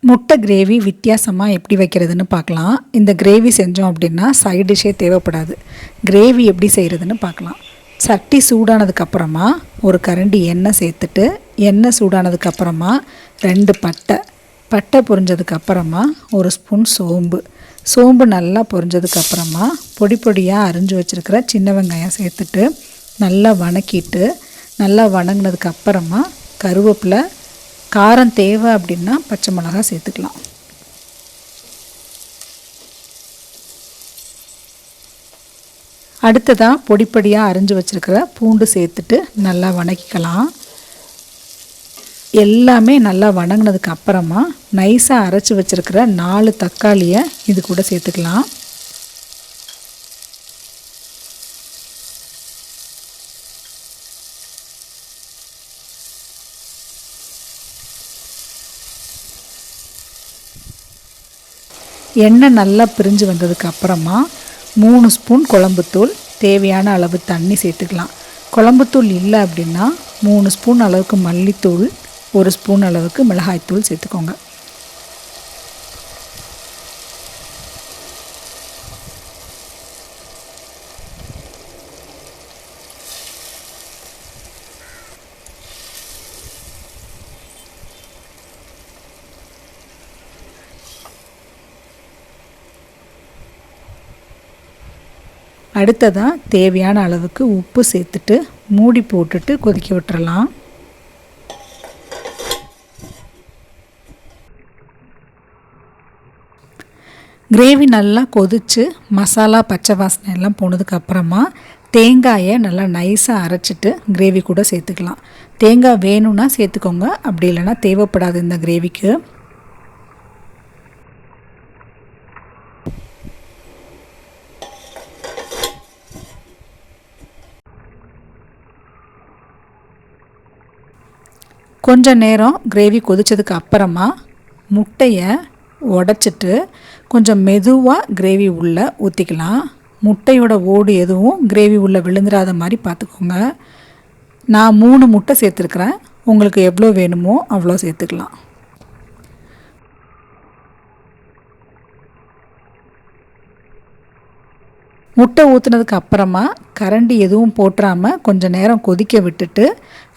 முட்டை கிரேவி வித்தியாசமாக எப்படி வைக்கிறதுன்னு பார்க்கலாம். இந்த கிரேவி செஞ்சோம் அப்படின்னா சைட் டிஷ்ஷே தேவைப்படாது. கிரேவி எப்படி செய்கிறதுன்னு பார்க்கலாம். சட்டி சூடானதுக்கப்புறமா ஒரு கரண்டி எண்ணெய் சேர்த்துட்டு, எண்ணெய் சூடானதுக்கப்புறமா 2 பட்டை பொரிஞ்சதுக்கப்புறமா 1 ஸ்பூன் சோம்பு நல்லா பொரிஞ்சதுக்கப்புறமா பொடி பொடியாக அரிஞ்சு வச்சுருக்கிற சின்ன வெங்காயம் சேர்த்துட்டு நல்லா வணக்கிட்டு, நல்லா வணங்கினதுக்கப்புறமா கருவேப்பிலை, காரம் தேவை அப்படின்னா பச்சை மிளகாய் சேர்த்துக்கலாம். அடுத்ததாக பொடிப்படியாக அரிஞ்சு வச்சுருக்கிற பூண்டு சேர்த்துட்டு நல்லா வணக்கிக்கலாம். எல்லாமே நல்லா வணங்கினதுக்கு அப்புறமா நைஸாக அரைச்சி வச்சுருக்கிற 4 தக்காளியை இது கூட சேர்த்துக்கலாம். எண்ணெய் நல்லா பிரிஞ்சு வந்ததுக்கு அப்புறமா 3 ஸ்பூன் குழம்புத்தூள், தேவையான அளவு தண்ணி சேர்த்துக்கலாம். குழம்புத்தூள் இல்லை அப்படின்னா 3 ஸ்பூன் அளவுக்கு மல்லித்தூள், 1 ஸ்பூன் அளவுக்கு மிளகாய்த்தூள் சேர்த்துக்கோங்க. அடுத்ததாக தேவையான அளவுக்கு உப்பு சேர்த்துட்டு மூடி போட்டுட்டு கொதிக்க விட்டுறலாம். கிரேவி நல்லா கொதித்து மசாலா பச்சை வாசனை எல்லாம் போனதுக்கப்புறமா தேங்காயை நல்லா நைஸாக அரைச்சிட்டு கிரேவி கூட சேர்த்துக்கலாம். தேங்காய் வேணும்னா சேர்த்துக்கோங்க, அப்படி இல்லைன்னா தேவைப்படாது இந்த கிரேவிக்கு. கொஞ்சம் நேரம் கிரேவி கொதிச்சதுக்கு அப்புறமா முட்டையை உடச்சிட்டு கொஞ்சம் மெதுவாக கிரேவி உள்ளே ஊற்றிக்கலாம். முட்டையோட ஓடு எதுவும் கிரேவி உள்ளே விழுந்துடாத மாதிரி பார்த்துக்கோங்க. நான் 3 முட்டை சேர்த்துருக்குறேன். உங்களுக்கு எவ்வளோ வேணுமோ அவ்வளோ சேர்த்துக்கலாம். முட்டை ஊற்றுனதுக்கு அப்புறமா கரண்டி எதுவும் போட்டுறாமல் கொஞ்சம் நேரம் கொதிக்க விட்டுட்டு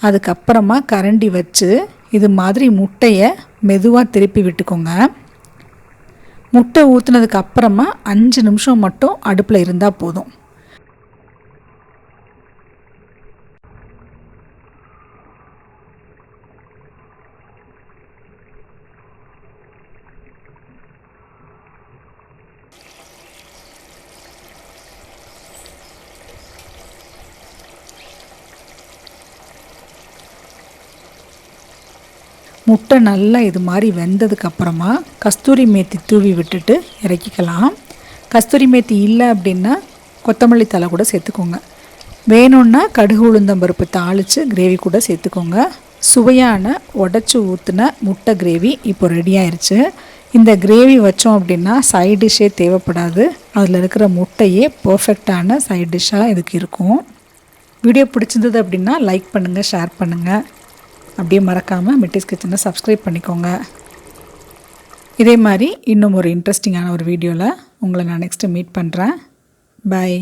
அதுக்கப்புறமா கரண்டி வச்சு இது மாதிரி முட்டையை மெதுவாக திருப்பி விட்டுக்கோங்க. முட்டை ஊற்றுனதுக்கு அப்புறமா 5 நிமிஷம் மட்டும் அடுப்பில் இருந்தால் போதும். முட்டை நல்லா இது மாதிரி வெந்ததுக்கப்புறமா கஸ்தூரி மேத்தி தூவி விட்டுட்டு இறக்கிக்கலாம். கஸ்தூரி மேத்தி இல்லை அப்படின்னா கொத்தமல்லி தழை கூட சேர்த்துக்கோங்க. வேணும்னா கடுகு உளுந்தம்பருப்பு தாளித்து கிரேவி கூட சேர்த்துக்கோங்க. சுவையான உடச்சி ஊற்றின முட்டை கிரேவி இப்போ ரெடி ஆயிடுச்சு. இந்த கிரேவி வச்சோம் அப்படின்னா சைட் டிஷ்ஷே தேவைப்படாது. அதில் இருக்கிற முட்டையே பர்ஃபெக்டான சைட் டிஷ்ஷாக இதுக்கு இருக்கும். வீடியோ பிடிச்சிருந்தது அப்படின்னா லைக் பண்ணுங்கள், ஷேர் பண்ணுங்கள். அப்படியே மறக்காமல் மெட்டிஸ் கிச்சனை சப்ஸ்கிரைப் பண்ணிக்கோங்க. இதே மாதிரி இன்னும் ஒரு இன்ட்ரெஸ்டிங்கான ஒரு வீடியோவில் உங்களை நான் நெக்ஸ்ட்டு மீட் பண்ணுறேன். பை.